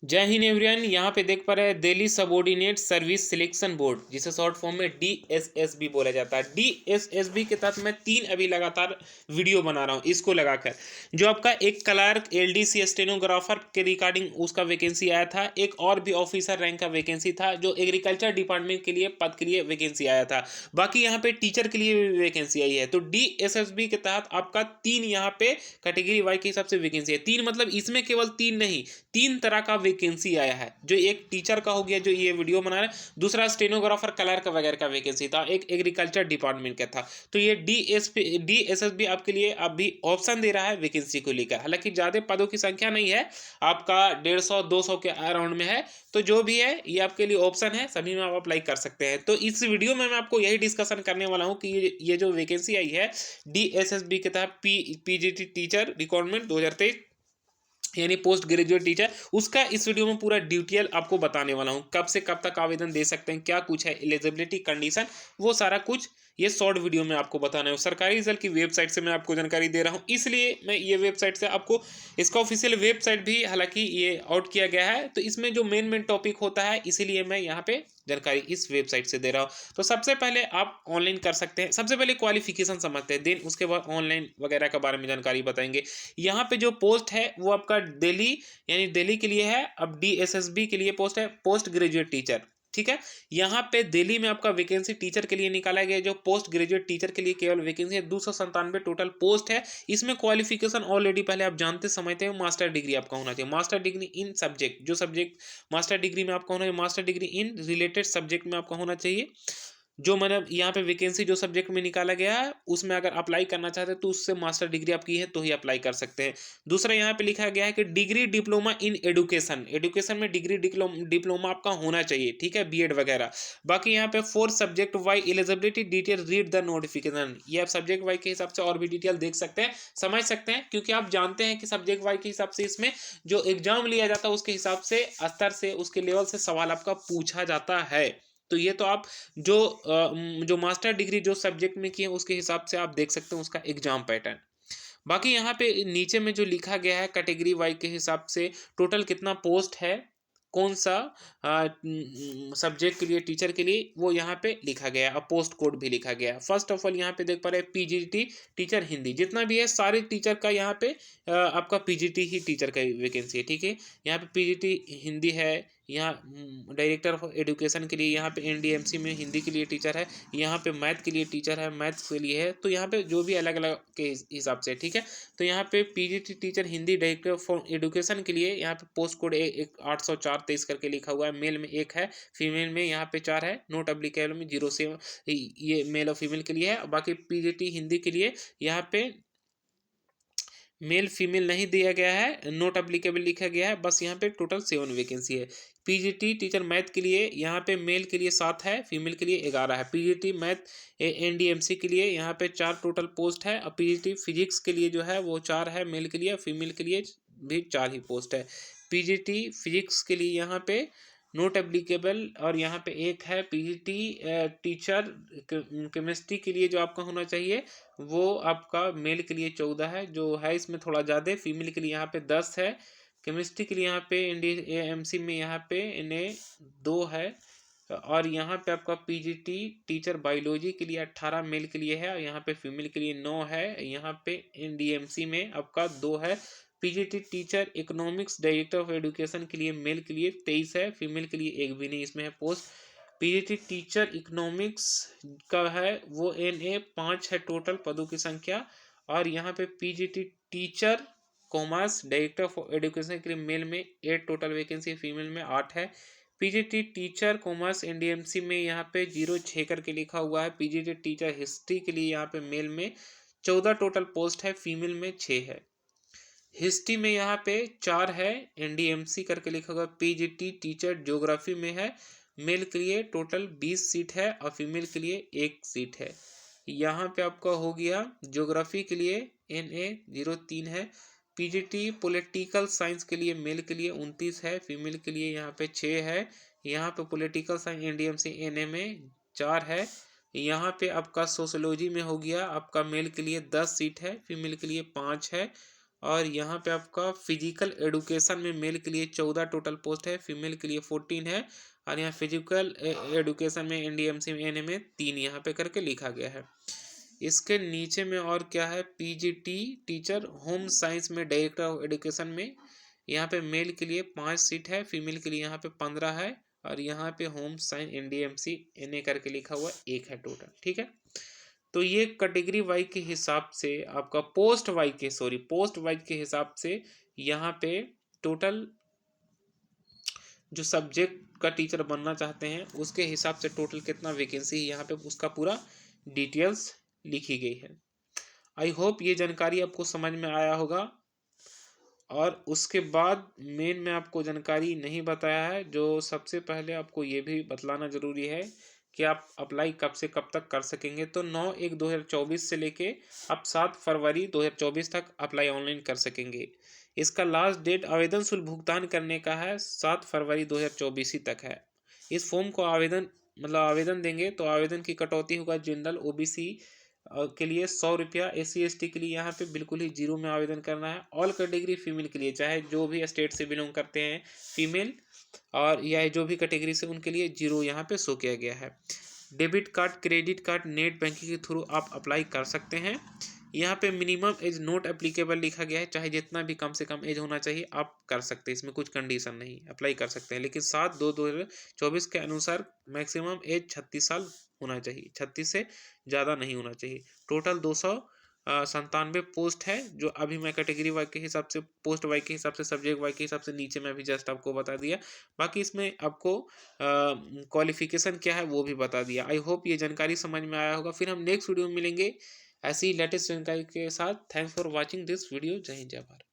जय हिंद एवरीवन। यहाँ पे देख पा रहे हैं Delhi subordinate service selection board, जिसे शॉर्ट फॉर्म में डीएसएसबी बोला जाता है। डीएसएसबी के तहत मैं 3 अभी लगातार वीडियो बना रहा हूँ। इसको लगाकर जो आपका एक क्लर्क एलडीसी स्टेनोग्राफर के रिगार्डिंग उसका वैकेंसी आया था, एक और भी ऑफिसर रैंक का वैकेंसी था जो एग्रीकल्चर डिपार्टमेंट के लिए पद के लिए वैकेंसी आया था। बाकी यहाँ पे टीचर के लिए भी वैकेंसी आई है। तो डीएसएसबी के तहत आपका 3 यहाँ पे कैटेगरी वाई के हिसाब से वैकेंसी है। 3 मतलब इसमें केवल 3 नहीं, 3 तरह का वैकेंसी आया है। जो एक टीचर का हो गया जो ये वीडियो बना रहे हैं, दूसरा स्टेनोग्राफर क्लर्क वगैरह का वैकेंसी था, एक एग्रीकल्चर डिपार्टमेंट का था। तो ये डीएसएसबी आपके लिए अभी ऑप्शन दे रहा है वैकेंसी को लेकर। हालांकि ज़्यादा पदों की संख्या नहीं है, आपका 150-200 के अराउंड में है। तो जो भी है ये आपके लिए ऑप्शन है, सभी में आप अप्लाई कर सकते हैं। तो इस वीडियो में मैं आपको यही डिस्कशन करने वाला हूँ कि ये जो वैकेंसी आई है डीएसएसबी के तहत पीजीटी टीचर रिक्वायरमेंट 2023 यानी पोस्ट ग्रेजुएट टीचर, उसका इस वीडियो में पूरा डिटेल आपको बताने वाला हूँ। कब से कब तक आवेदन दे सकते हैं, क्या कुछ है, एलिजिबिलिटी कंडीशन, वो सारा कुछ ये शॉर्ट वीडियो में आपको बताना है। सरकारी रिजल्ट की वेबसाइट से मैं आपको जानकारी दे रहा हूँ, इसलिए मैं ये वेबसाइट से आपको इसका ऑफिशियल वेबसाइट भी हालांकि ये आउट किया गया है, तो इसमें जो मेन टॉपिक होता है इसीलिए मैं यहाँ पे जानकारी इस वेबसाइट से दे रहा हूँ। तो सबसे पहले आप ऑनलाइन कर सकते हैं। सबसे पहले क्वालिफिकेशन समझते हैं, देन उसके बाद ऑनलाइन वगैरह के बारे में जानकारी बताएंगे। यहाँ पे जो पोस्ट है वो आपका दिल्ली यानी दिल्ली के लिए है। अब डीएसएसबी के लिए पोस्ट है पोस्ट ग्रेजुएट टीचर, ठीक है। यहाँ पे दिल्ली में आपका वैकेंसी टीचर के लिए निकाला गया। जो पोस्ट ग्रेजुएट टीचर के लिए केवल वैकेंसी है, 297 टोटल पोस्ट है। इसमें क्वालिफिकेशन ऑलरेडी पहले आप जानते समझते हैं, मास्टर डिग्री आपका होना चाहिए। मास्टर डिग्री इन सब्जेक्ट, जो सब्जेक्ट मास्टर डिग्री में आपका होना चाहिए, master degree in related subject में आपका होना चाहिए। जो मतलब यहाँ पे वैकेंसी जो सब्जेक्ट में निकाला गया है उसमें अगर अप्लाई करना चाहते हैं तो उससे मास्टर डिग्री आपकी है तो ही अप्लाई कर सकते हैं। दूसरा यहाँ पे लिखा गया है कि degree diploma in education, education में डिग्री डिप्लोमा आपका होना चाहिए, ठीक है, बीएड वगैरह। बाकी यहाँ पे 4 subject wise eligibility detail read the notification, ये आप सब्जेक्ट वाई के हिसाब से और भी डिटेल देख सकते हैं, समझ सकते हैं। क्योंकि आप जानते हैं कि सब्जेक्ट वाई के हिसाब से इसमें जो एग्जाम लिया जाता है उसके हिसाब से स्तर से उसके लेवल से सवाल आपका पूछा जाता है। तो ये तो आप जो मास्टर डिग्री जो सब्जेक्ट में की है उसके हिसाब से आप देख सकते हैं उसका एग्जाम पैटर्न। बाकी यहाँ पे नीचे में जो लिखा गया है कैटेगरी वाई के हिसाब से टोटल कितना पोस्ट है, कौन सा सब्जेक्ट के लिए टीचर के लिए, वो यहाँ पे लिखा गया है। अब पोस्ट कोड भी लिखा गया है। फर्स्ट ऑफ ऑल यहाँ पे देख पा रहे हैं पीजीटी टीचर हिंदी, जितना भी है सारे टीचर का यहाँ पे आपका पीजीटी ही टीचर का वैकेंसी है, ठीक है। यहाँ पे पीजीटी हिंदी है। यहाँ डायरेक्टर ऑफ एजुकेशन के लिए यहाँ पे एनडीएमसी में हिंदी के लिए टीचर है। यहाँ पे मैथ के लिए टीचर है, मैथ्स के लिए है। तो यहाँ पे जो भी अलग अलग के हिसाब से, ठीक है। तो यहाँ पे PGT teacher Hindi director for education के लिए यहाँ पे पोस्ट कोड 804-23 करके लिखा हुआ है। मेल में 1 है, फीमेल में यहाँ पे 4 है। नोट एप्लीकेबल में 0 से ये मेल और फीमेल के लिए है। बाकी पीजीटी हिंदी के लिए यहाँ पे मेल फीमेल नहीं दिया गया है, नोट एप्लीकेबल लिखा गया है। बस यहाँ पे टोटल 7 वैकेंसी है। पीजीटी टीचर मैथ के लिए यहाँ पे मेल के लिए 7 है, फीमेल के लिए 11 है। पीजीटी मैथ एनडीएमसी के लिए यहाँ पे 4 टोटल पोस्ट है। और पीजीटी फिजिक्स के लिए जो है वो 4 है मेल के लिए, फीमेल के लिए भी 4 ही पोस्ट है। पीजीटी फिजिक्स के लिए यहाँ पे नोट एप्लीकेबल और यहाँ पे 1 है। पीजीटी टीचर केमिस्ट्री के लिए जो आपका होना चाहिए वो आपका मेल के लिए 14 है, जो है इसमें थोड़ा ज़्यादा। फीमेल के लिए यहाँ पे 10 है। केमिस्ट्री के लिए यहाँ पे एनडीएमसी में यहाँ पे इन्हें 2 है। और यहाँ पे आपका पीजीटी टीचर बायोलॉजी के लिए 18 मेल के लिए है, और यहाँ पे फीमेल के लिए 9 है। यहाँ पे एनडीएमसी में आपका 2 है। PGT teacher economics director of education के लिए मेल के लिए 23 है, फीमेल के लिए 1 भी नहीं इसमें है पोस्ट। पीजीटी टीचर इकोनॉमिक्स का है वो एनए 5 है टोटल पदों की संख्या। और यहाँ पे PGT teacher commerce director of education के लिए मेल में 8 टोटल वैकेंसी, फीमेल में 8 है। पीजीटी टीचर कॉमर्स एनडीएमसी में यहाँ पे 06 करके लिखा हुआ है। पीजीटी टीचर हिस्ट्री के लिए यहाँ पे मेल में 14 टोटल पोस्ट है, फीमेल में 6 है। हिस्ट्री में यहाँ पे 4 है, एनडीएमसी करके लिखा हुआ। पीजीटी टीचर ज्योग्राफी में है, मेल के लिए टोटल 20 सीट है और फीमेल के लिए 1 सीट है। यहाँ पे आपका हो गया ज्योग्राफी के लिए NA 03 है। पीजीटी पॉलिटिकल साइंस के लिए मेल के लिए 29 है, फीमेल के लिए यहाँ पे 6 है। यहाँ पे पॉलिटिकल साइंस एनडीएमसी NA में 4 है। यहाँ पे आपका सोशोलॉजी में हो गया आपका मेल के लिए 10 सीट है, फीमेल के लिए 5 है। और यहाँ पे आपका फिजिकल एडुकेशन में मेल के लिए 14 टोटल पोस्ट है, फीमेल के लिए 14 है। और यहाँ फिजिकल एडुकेशन में एनडीएमसी में एनए में 3 यहाँ पे करके लिखा गया है। इसके नीचे में और क्या है, पीजीटी टीचर होम साइंस में डायरेक्टर ऑफ एडुकेशन में यहाँ पे मेल के लिए 5 सीट है, फीमेल के लिए यहाँ पे 15 है। और यहाँ पे होम साइंस एनडीएमसी एनए करके लिखा हुआ 1 है टोटल। ठीक है, तो ये कैटेगरी वाइज के हिसाब से आपका पोस्ट वाइज के हिसाब से यहाँ पे टोटल जो सब्जेक्ट का टीचर बनना चाहते हैं उसके हिसाब से टोटल कितना वैकेंसी है यहाँ पे उसका पूरा डिटेल्स लिखी गई है। आई होप ये जानकारी आपको समझ में आया होगा। और उसके बाद मेन में आपको जानकारी नहीं बताया है, जो सबसे पहले आपको ये भी बतलाना ज़रूरी है कि आप अप्लाई कब से कब तक कर सकेंगे। तो 9/1/2024 से लेके आप 7 फरवरी 2024 तक अप्लाई ऑनलाइन कर सकेंगे। इसका लास्ट डेट आवेदन शुल्क भुगतान करने का है 7 फरवरी 2024 ही तक है। इस फॉर्म को आवेदन देंगे तो आवेदन की कटौती होगा जनरल ओबीसी के लिए 100 रुपया, SC/ST के लिए यहाँ पे बिल्कुल ही जीरो में आवेदन करना है। ऑल कैटेगरी फीमेल के लिए, चाहे जो भी स्टेट से बिलोंग करते हैं फीमेल और या जो भी कैटेगरी से, उनके लिए जीरो यहाँ पे शो किया गया है। Debit card, credit card, net banking के थ्रू आप अप्लाई कर सकते हैं। यहाँ पे मिनिमम एज नॉट एप्लीकेबल लिखा गया है, चाहे जितना भी कम से कम एज होना चाहिए आप कर सकते हैं, इसमें कुछ कंडीशन नहीं, अप्लाई कर सकते हैं। लेकिन 7/2/2024 के अनुसार मैक्सिमम एज 36 साल होना चाहिए, 36 से ज़्यादा नहीं होना चाहिए। टोटल 297 पोस्ट है, जो अभी मैं कैटेगरी वाइज के हिसाब से, पोस्ट वाइज के हिसाब से, सब्जेक्ट वाइज के हिसाब से नीचे में अभी जस्ट आपको बता दिया। बाकी इसमें आपको क्वालिफिकेशन क्या है वो भी बता दिया। आई होप ये जानकारी समझ में आया होगा। फिर हम नेक्स्ट वीडियो में मिलेंगे ऐसी लेटेस्ट जानकारी के साथ। Thanks for watching this video. जय हिंद, जय भारत।